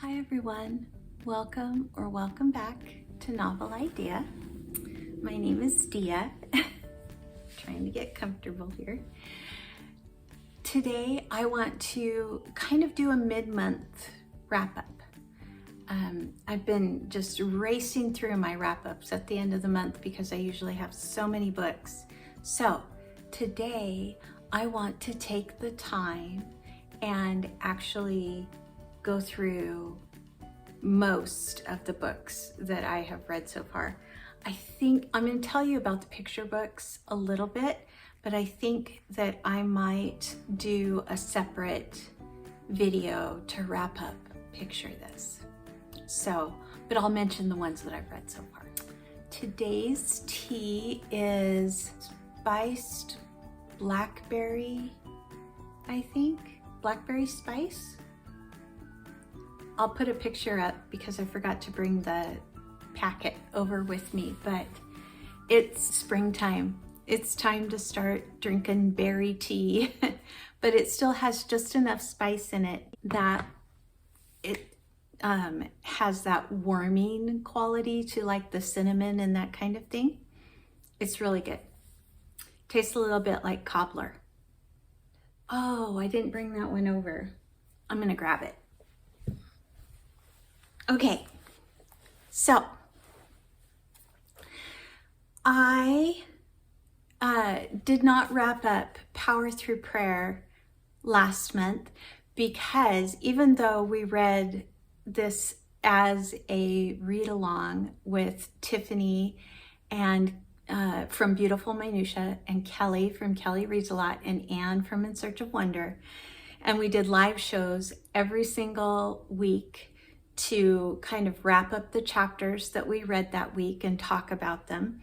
Hi everyone, welcome back to Novel Idea. My name is Dia. Trying to get comfortable here. Today I want to kind of do a mid-month wrap-up. I've been just racing through my wrap-ups at the end of the month because I usually have so many books. So today I want to take the time and actually go through most of the books that I have read so far. I think I'm going to tell you about the picture books a little bit, but I think that I might do a separate video to wrap up Picture This. So, but I'll mention the ones that I've read so far. Today's tea is spiced blackberry, I think. Blackberry spice. I'll put a picture up because I forgot to bring the packet over with me, but it's springtime. It's time to start drinking berry tea, but it still has just enough spice in it that it has that warming quality to like the cinnamon and that kind of thing. It's really good. Tastes a little bit like cobbler. Oh, I didn't bring that one over. I'm gonna grab it. Okay, so I did not wrap up Power Through Prayer last month because even though we read this as a read-along with Tiffany and from Beautiful Minutia and Kelly from Kelly Reads a Lot and Anne from In Search of Wonder, and we did live shows every single week to kind of wrap up the chapters that we read that week and talk about them.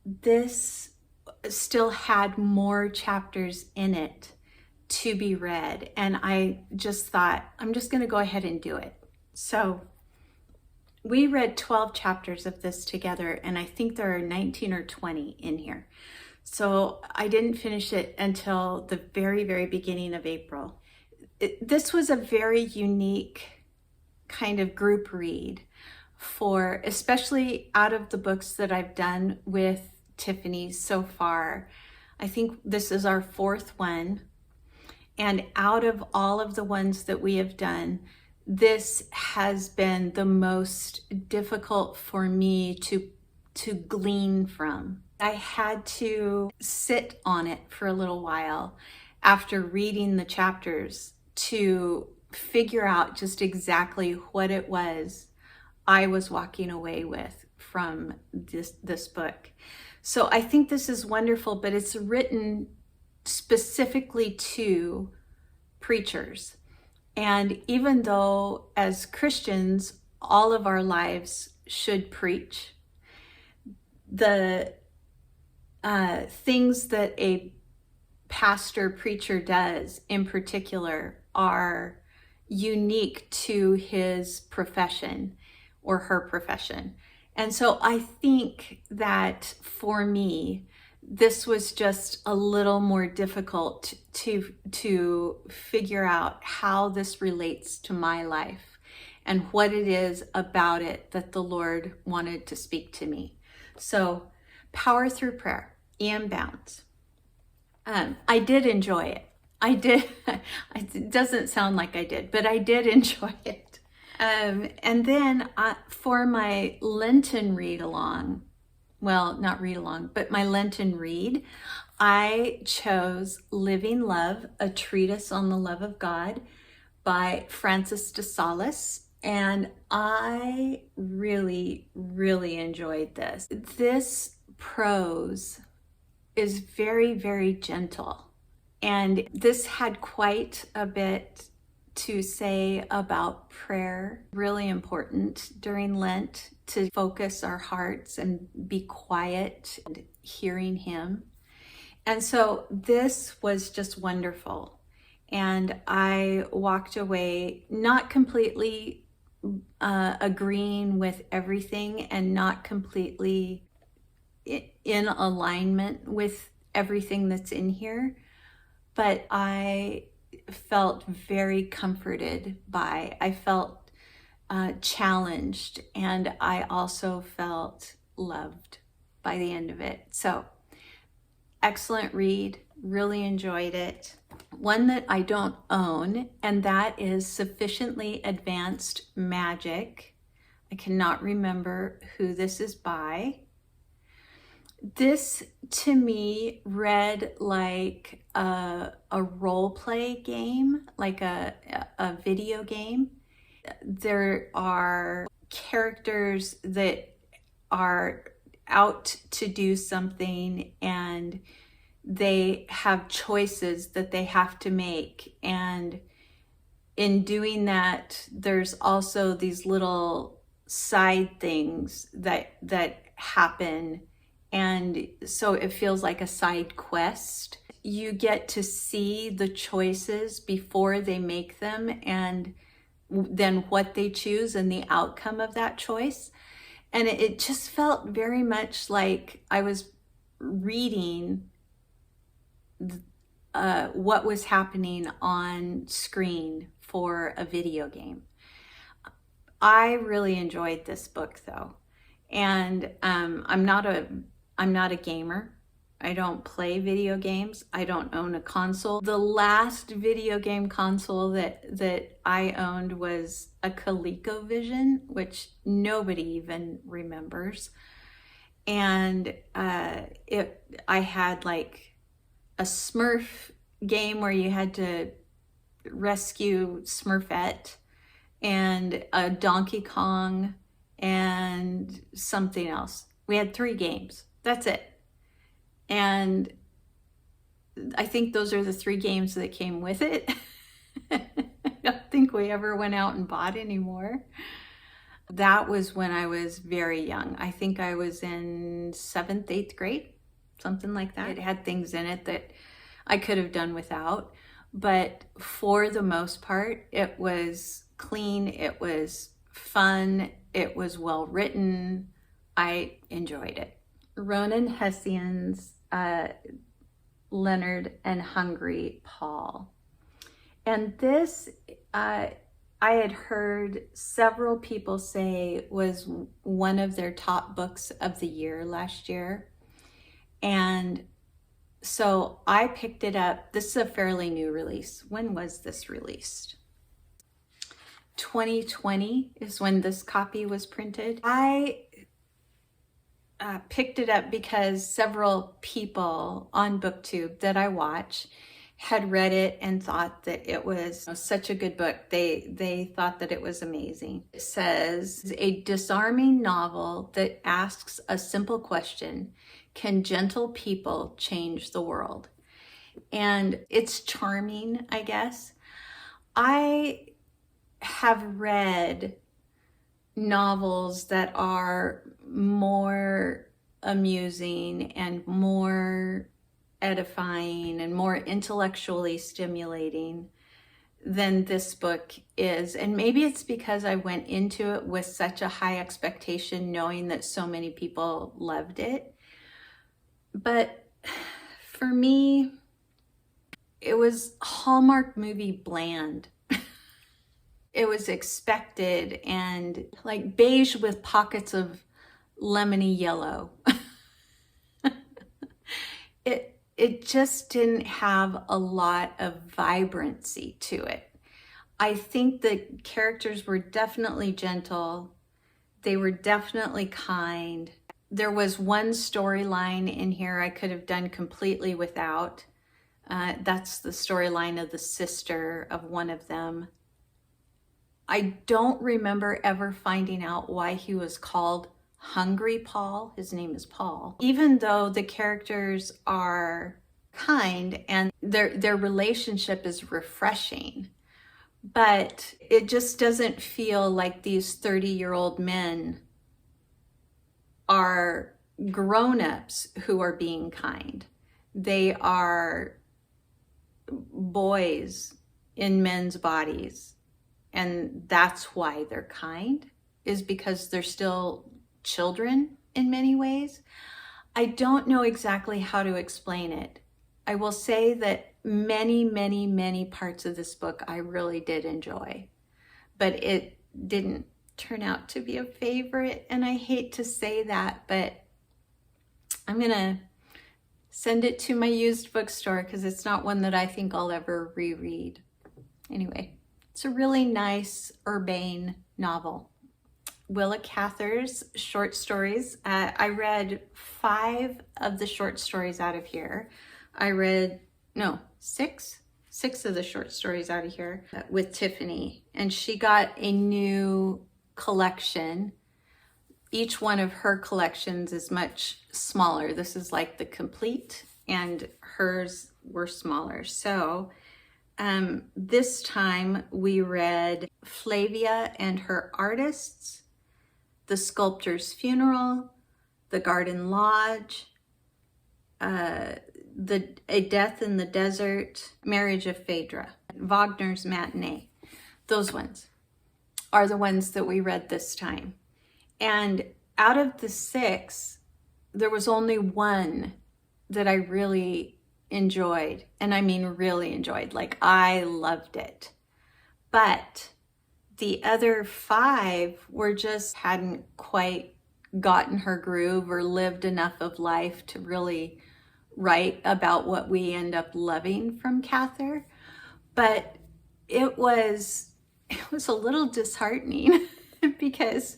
This still had more chapters in it to be read, and I just thought, I'm just going to go ahead and do it. So we read 12 chapters of this together, and I think there are 19 or 20 in here. So I didn't finish it until the very, very beginning of April. This was a very unique kind of group read for, especially out of the books that I've done with Tiffany so far. I think this is our fourth one. And out of all of the ones that we have done, this has been the most difficult for me to glean from. I had to sit on it for a little while after reading the chapters to figure out just exactly what it was I was walking away with from this book. So I think this is wonderful, but it's written specifically to preachers. And even though as Christians, all of our lives should preach, the things that a pastor preacher does in particular are unique to his profession or her profession. And so I think that for me, this was just a little more difficult to figure out how this relates to my life and what it is about it that the Lord wanted to speak to me. So Power Through Prayer, E.M. Bounds. I did enjoy it. I did. It doesn't sound like I did, but I did enjoy it. And then for my Lenten read along, well, not read along, but my Lenten read, I chose Living Love, a treatise on the love of God by Francis de Sales. And I really, really enjoyed this. This prose is very, very gentle. And this had quite a bit to say about prayer. Really important during Lent to focus our hearts and be quiet and hearing Him. And so this was just wonderful. And I walked away not completely agreeing with everything and not completely in alignment with everything that's in here, but I felt very comforted by. I felt challenged, and I also felt loved by the end of it. So excellent read, really enjoyed it. One that I don't own, and that is Sufficiently Advanced Magic. I cannot remember who this is by. This to me read like a role play game, like a video game. There are characters that are out to do something, and they have choices that they have to make. And in doing that, there's also these little side things that happen. And so it feels like a side quest. You get to see the choices before they make them, and then what they choose and the outcome of that choice. And it just felt very much like I was reading what was happening on screen for a video game. I really enjoyed this book though. And I'm not a gamer. I don't play video games. I don't own a console. The last video game console that I owned was a ColecoVision, which nobody even remembers. And I had like a Smurf game where you had to rescue Smurfette, and a Donkey Kong, and something else. We had 3 games. That's it. And I think those are the 3 games that came with it. I don't think we ever went out and bought any more. That was when I was very young. I think I was in 7th, 8th grade, something like that. It had things in it that I could have done without. But for the most part, it was clean, it was fun, it was well written. I enjoyed it. Ronan Hession's Leonard and Hungry Paul. And this, I had heard several people say was one of their top books of the year last year. And so I picked it up. This is a fairly new release. When was this released? 2020 is when this copy was printed. I picked it up because several people on BookTube that I watch had read it and thought that it was such a good book. They thought that it was amazing. It says, a disarming novel that asks a simple question: can gentle people change the world? And it's charming, I guess. I have read novels that are more amusing and more edifying and more intellectually stimulating than this book is. And maybe it's because I went into it with such a high expectation, knowing that so many people loved it. But for me, it was Hallmark movie bland. It was expected and like beige with pockets of lemony yellow. It just didn't have a lot of vibrancy to it. I think the characters were definitely gentle. They were definitely kind. There was one storyline in here I could have done completely without. That's the storyline of the sister of one of them. I don't remember ever finding out why he was called Hungry Paul. His name is Paul. Even though the characters are kind and their relationship is refreshing, but it just doesn't feel like these 30-year-old men are grown-ups who are being kind. They are boys in men's bodies, and that's why they're kind, is because they're still children in many ways. I don't know exactly how to explain it. I will say that many parts of this book I really did enjoy, but it didn't turn out to be a favorite, and I hate to say that, but I'm gonna send it to my used bookstore because it's not one that I think I'll ever reread. Anyway, it's a really nice urbane novel. Willa Cather's short stories. I read 5 of the short stories out of here. I read, no, 6 of the short stories out of here with Tiffany, and she got a new collection. Each one of her collections is much smaller. This is like the complete, and hers were smaller. So this time we read Flavia and Her Artists, The Sculptor's Funeral, The Garden Lodge, A Death in the Desert, Marriage of Phedre, Wagner's Matinee. Those ones are the ones that we read this time. And out of the 6, there was only one that I really enjoyed. And I mean really enjoyed, like I loved it. But the other 5 were just hadn't quite gotten her groove or lived enough of life to really write about what we end up loving from Cather. But it was a little disheartening because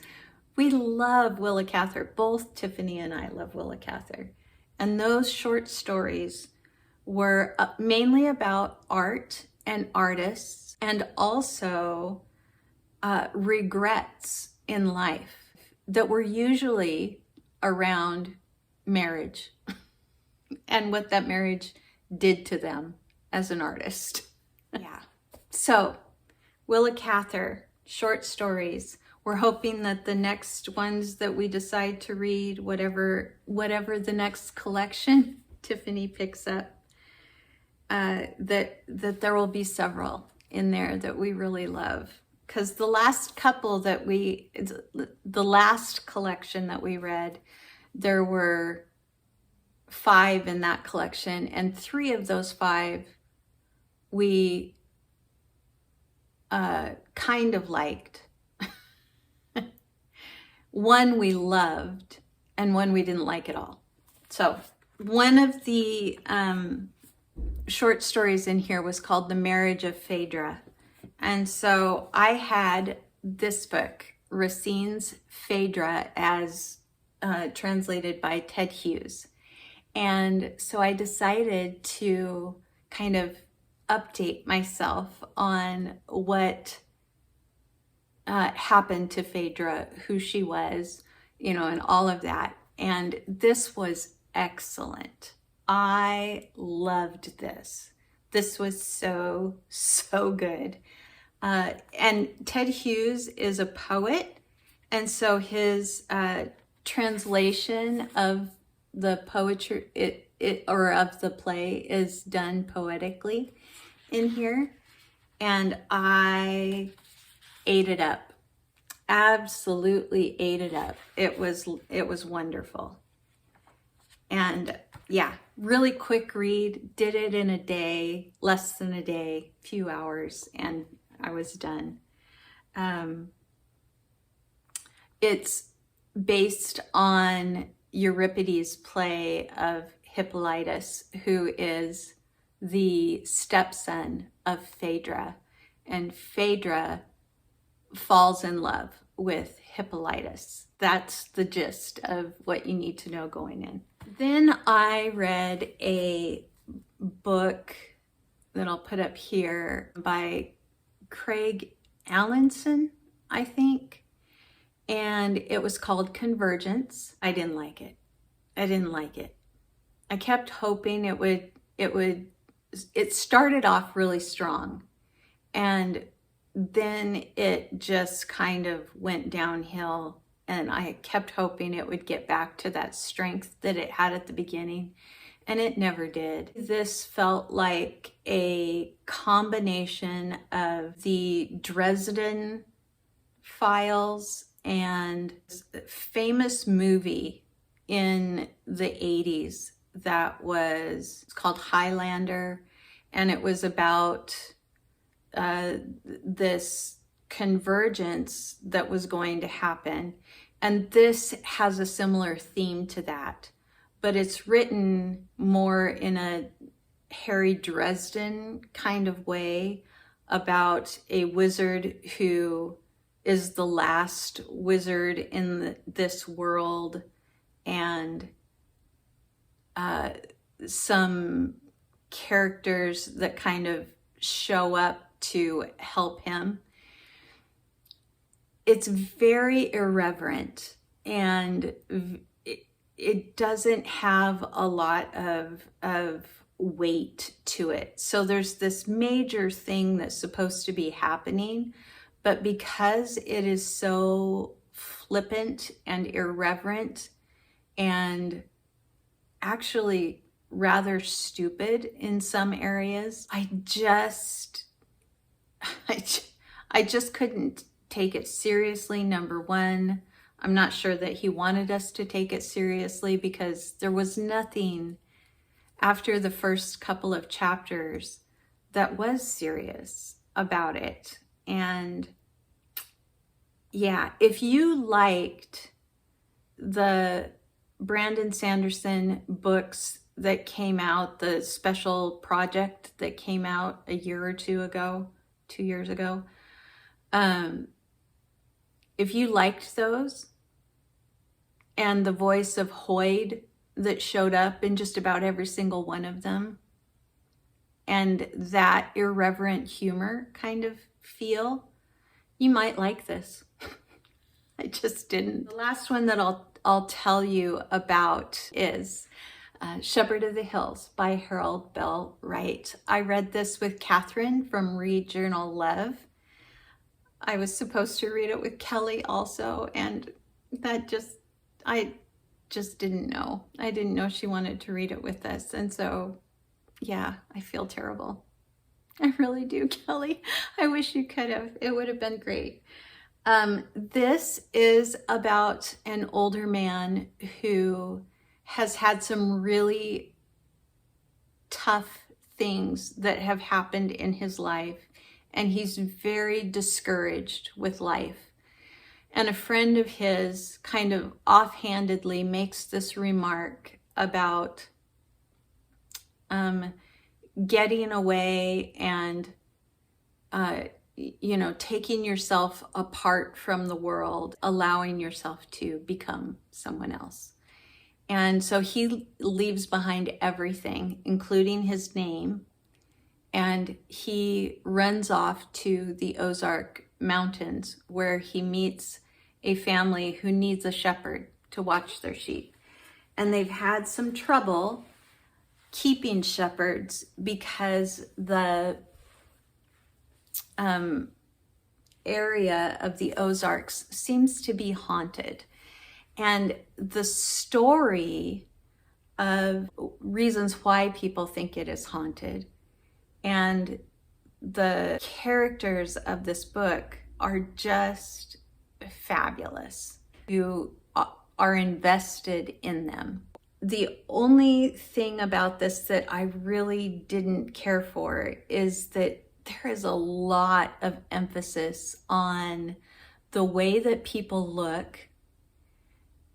we love Willa Cather. Both Tiffany and I love Willa Cather. And those short stories were mainly about art and artists, and also regrets in life that were usually around marriage and what that marriage did to them as an artist. Yeah. So, Willa Cather, short stories. We're hoping that the next ones that we decide to read, whatever the next collection Tiffany picks up, that there will be several in there that we really love. Because the last collection that we read, there were 5 in that collection, and 3 of those 5 we kind of liked. One we loved, and one we didn't like at all. So one of the short stories in here was called The Marriage of Phedre. And so I had this book, Racine's Phedre, as translated by Ted Hughes. And so I decided to kind of update myself on what happened to Phedre, who she was, and all of that. And this was excellent. I loved this. This was so good. And Ted Hughes is a poet, and so his translation of the poetry or of the play is done poetically in here, and I ate it up. Absolutely ate it up. It was wonderful. And yeah, really quick read. Did it in a day, less than a day, few hours, and I was done. It's based on Euripides' play of Hippolytus, who is the stepson of Phedre, and Phedre falls in love with Hippolytus. That's the gist of what you need to know going in. Then I read a book that I'll put up here by Craig Alanson, I think, and it was called Convergence. I didn't like it. I kept hoping it started off really strong, and then it just kind of went downhill, and I kept hoping it would get back to that strength that it had at the beginning, and it never did. This felt like a combination of the Dresden Files and a famous movie in the 80s that it's called Highlander, and it was about this convergence that was going to happen. And this has a similar theme to that, but it's written more in a Harry Dresden kind of way about a wizard who is the last wizard in this world, and some characters that kind of show up to help him. It's very irreverent, and it doesn't have a lot of weight to it. So there's this major thing that's supposed to be happening, but because it is so flippant and irreverent and actually rather stupid in some areas, I just couldn't take it seriously. Number one, I'm not sure that he wanted us to take it seriously, because there was nothing after the first couple of chapters that was serious about it. And yeah, if you liked the Brandon Sanderson books that came out, the special project that came out a year or 2 ago, 2 years ago, if you liked those, and the voice of Hoyd that showed up in just about every single one of them, and that irreverent humor kind of feel, you might like this. I just didn't. The last one that I'll tell you about is Shepherd of the Hills by Harold Bell Wright. I read this with Catherine from Read Journal Love. I was supposed to read it with Kelly also, and I just didn't know. I didn't know she wanted to read it with us, and so yeah, I feel terrible. I really do, Kelly. I wish you could have. It would have been great. This is about an older man who has had some really tough things that have happened in his life, and he's very discouraged with life. And a friend of his kind of offhandedly makes this remark about getting away and taking yourself apart from the world, allowing yourself to become someone else. And so he leaves behind everything, including his name, and he runs off to the Ozark Mountains, where he meets a family who needs a shepherd to watch their sheep. And they've had some trouble keeping shepherds because the area of the Ozarks seems to be haunted. And the story of reasons why people think it is haunted and the characters of this book are just fabulous. You are invested in them. The only thing about this that I really didn't care for is that there is a lot of emphasis on the way that people look,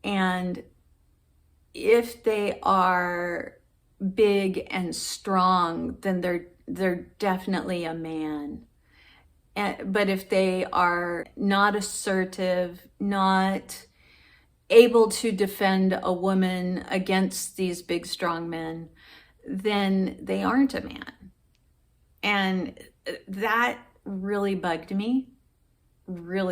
and if they are big and strong, then they're definitely a man. But if they are not assertive, not able to defend a woman against these big strong men, then they aren't a man. And that really bugged me. But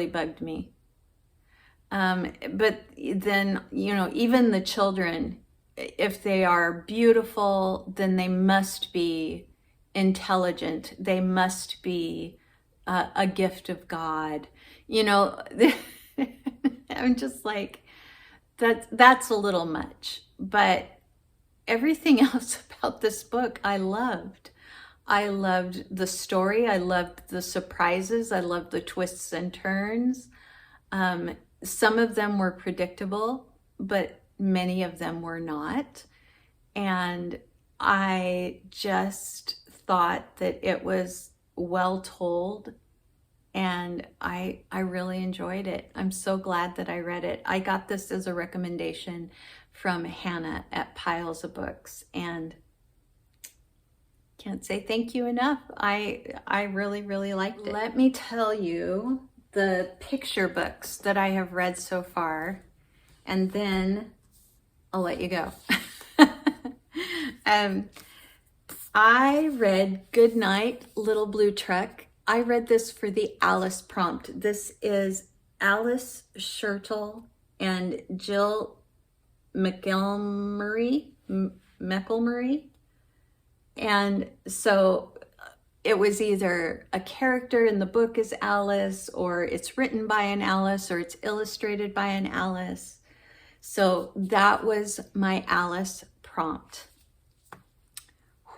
then, even the children, if they are beautiful, then they must be intelligent. They must be a gift of God. I'm just like, that's a little much. But everything else about this book, I loved. I loved the story. I loved the surprises. I loved the twists and turns. Some of them were predictable, but many of them were not. and I just thought that it was well told, and I really enjoyed it. I'm so glad that I read it. I got this as a recommendation from Hannah at Piles of Books, and can't say thank you enough. I really, really liked it. Let me tell you the picture books that I have read so far, and then I'll let you go. I read Goodnight, Little Blue Truck. I read this for the Alice prompt. This is Alice Shertle and Jill McElmurry. And so it was either a character in the book is Alice, or it's written by an Alice, or it's illustrated by an Alice. So that was my Alice prompt.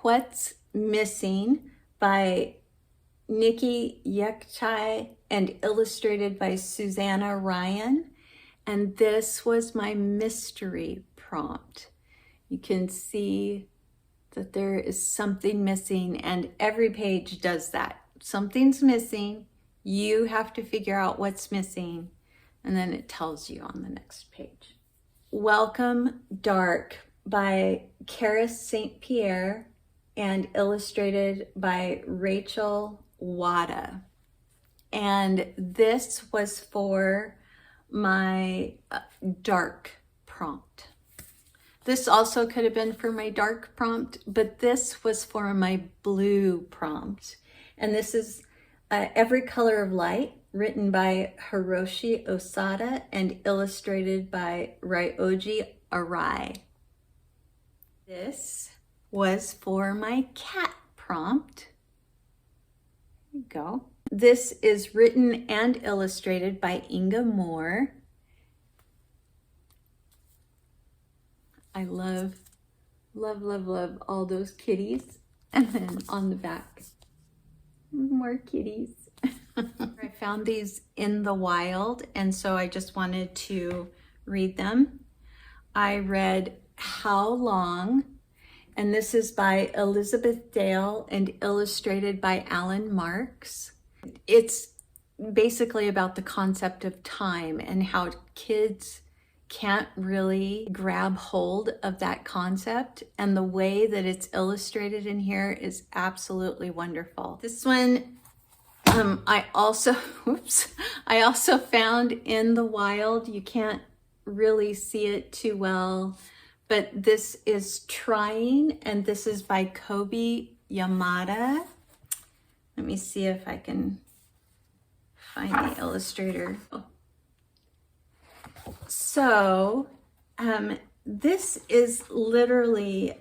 What's Missing by Niki, Yektai, and illustrated by Susannah Ryan. And this was my mystery prompt. You can see that there is something missing, and every page does that. Something's missing. You have to figure out what's missing, and then it tells you on the next page. Welcome Dark by Charis St. Pierre and illustrated by Rachel Wada. And this was for my dark prompt. This also could have been for my dark prompt, but this was for my blue prompt. And this is Every Color of Light, written by Hiroshi Osada and illustrated by Ryoji Arai. This was for my cat prompt. There you go. This is written and illustrated by Inga Moore. I love, love, love, love all those kitties. And then on the back, more kitties. I found these in the wild, and so I just wanted to read them. I read How Long, and this is by Elizabeth Dale and illustrated by Alan Marks. It's basically about the concept of time and how kids can't really grab hold of that concept, and the way that it's illustrated in here is absolutely wonderful. This one I also found in the wild. You can't really see it too well, but this is Trying, and this is by Kobi Yamada. Let me see if I can find the illustrator. So this is literally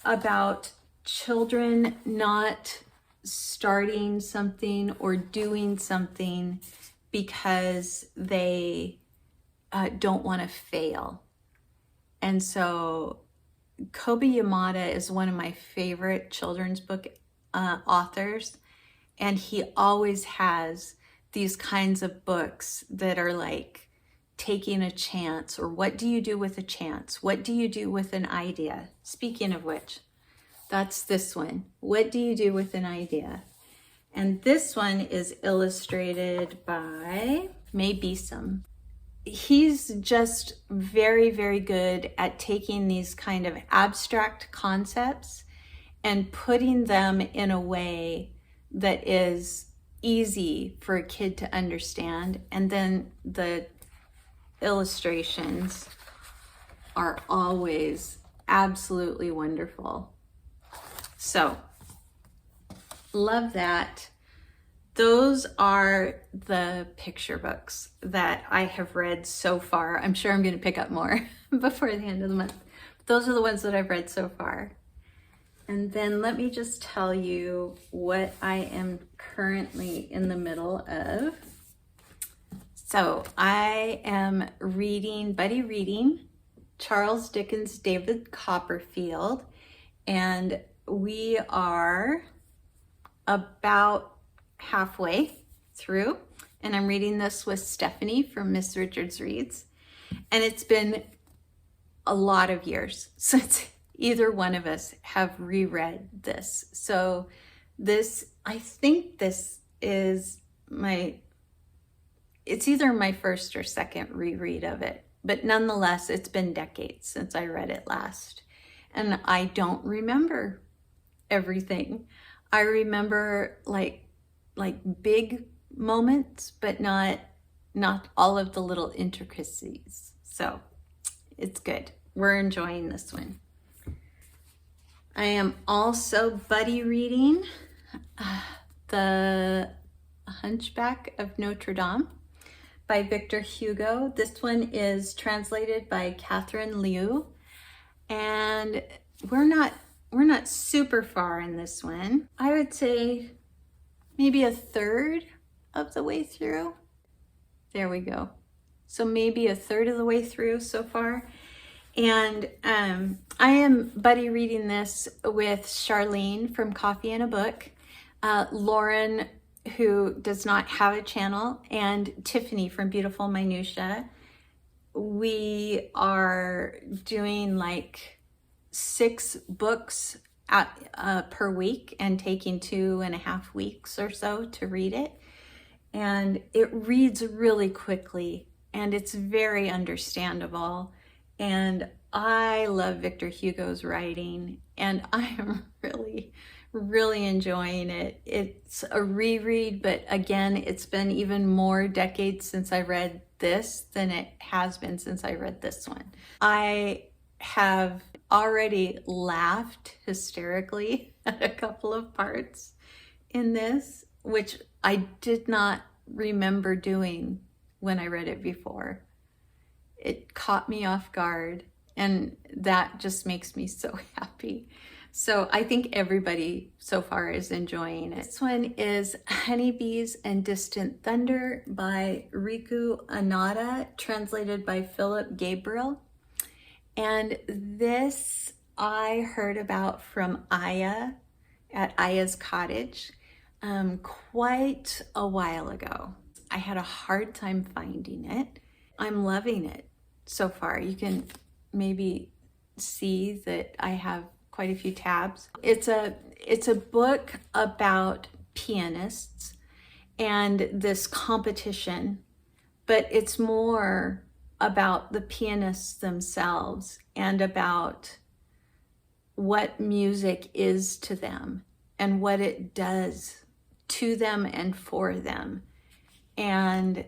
about children not starting something or doing something because they don't want to fail. And so Kobi Yamada is one of my favorite children's book authors, and he always has these kinds of books that are like taking a chance, or what do you do with a chance? What do you do with an idea? Speaking of which, that's this one. What do you do with an idea? And this one is illustrated by Mae Besom. He's just very, very good at taking these kind of abstract concepts and putting them in a way that is easy for a kid to understand. And then the illustrations are always absolutely wonderful. So, love that. Those are the picture books that I have read so far. I'm sure I'm going to pick up more before the end of the month. Those are the ones that I've read so far. And then let me just tell you what I am currently in the middle of. So I am buddy reading Charles Dickens' David Copperfield, and we are about halfway through, and I'm reading this with Stephanie from Miss Richards Reads, and it's been a lot of years since either one of us have reread this. So this, I think this is it's either my first or second reread of it, but nonetheless, it's been decades since I read it last. And I don't remember everything. I remember like big moments, but not all of the little intricacies. So it's good. We're enjoying this one. I am also buddy reading The Hunchback of Notre Dame by Victor Hugo. This one is translated by Catherine Liu, and we're not super far in this one. I would say maybe a third of the way through. There we go. So maybe a third of the way through so far. And I am buddy reading this with Charlene from Coffee and a Book, Lauren, who does not have a channel, and Tiffany from Beautiful Minutia. We are doing like 6 books per week and taking 2.5 weeks or so to read it. And it reads really quickly and it's very understandable. And I love Victor Hugo's writing, and I am really enjoying it. It's a reread, but again, it's been even more decades since I read this than it has been since I read this one. I have already laughed hysterically at a couple of parts in this, which I did not remember doing when I read it before. It caught me off guard, and that just makes me so happy. So I think everybody so far is enjoying it. This one is Honeybees and Distant Thunder by Riku Anada, translated by Philip Gabriel. And this I heard about from Aya at Aya's Cottage quite a while ago. I had a hard time finding it. I'm loving it so far. You can maybe see that I have quite a few tabs. It's a book about pianists and this competition, but it's more about the pianists themselves and about what music is to them and what it does to them and for them. And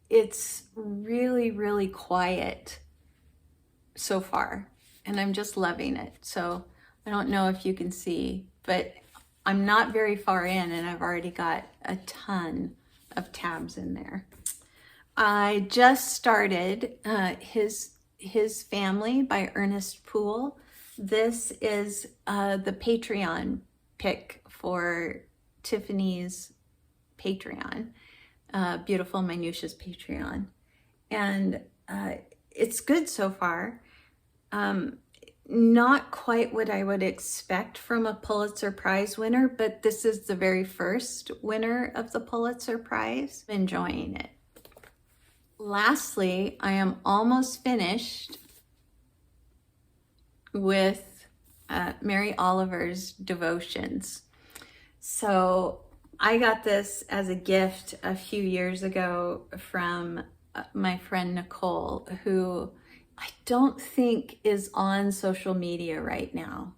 it's really quiet so far, and I'm just loving it. So I don't know if you can see, but I'm not very far in and I've already got a ton of tabs in there. I just started His Family by Ernest Poole. This is the Patreon pick for Tiffany's Patreon, Beautiful Minutia's Patreon. And it's good so far. Not quite what I would expect from a Pulitzer Prize winner, but this is the very first winner of the Pulitzer Prize. I'm enjoying it. Lastly, I am almost finished with Mary Oliver's Devotions. So I got this as a gift a few years ago from my friend Nicole, who I don't think is on social media right now.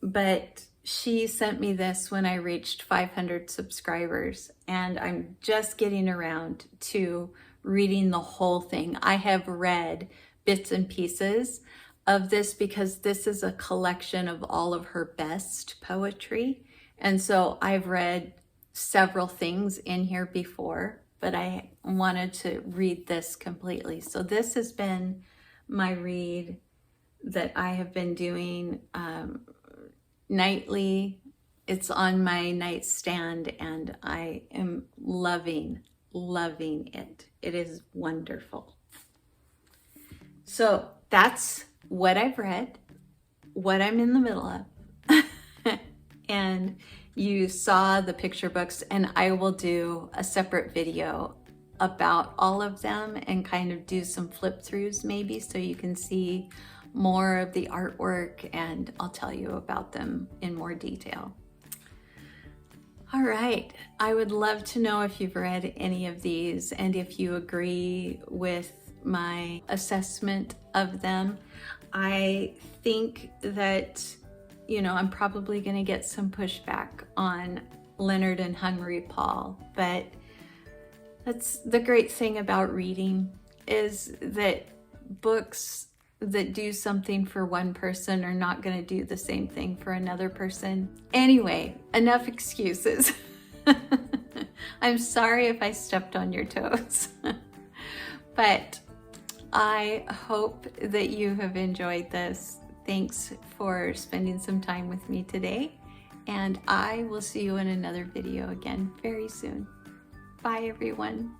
But she sent me this when I reached 500 subscribers, and I'm just getting around to reading the whole thing. I have read bits and pieces of this because this is a collection of all of her best poetry. And so I've read several things in here before, but I wanted to read this completely. So this has been my read that I have been doing nightly. It's on my nightstand and I am loving it. It is wonderful. So that's what I've read, what I'm in the middle of. And you saw the picture books, and I will do a separate video about all of them and kind of do some flip throughs maybe so you can see more of the artwork, and I'll tell you about them in more detail. All right, I would love to know if you've read any of these and if you agree with my assessment of them. I think that, you know, I'm probably going to get some pushback on Leonard and Hungry Paul, but that's the great thing about reading, is that books that do something for one person are not going to do the same thing for another person. Anyway, enough excuses. I'm sorry if I stepped on your toes. But I hope that you have enjoyed this. Thanks for spending some time with me today, and I will see you in another video again very soon. Bye, everyone.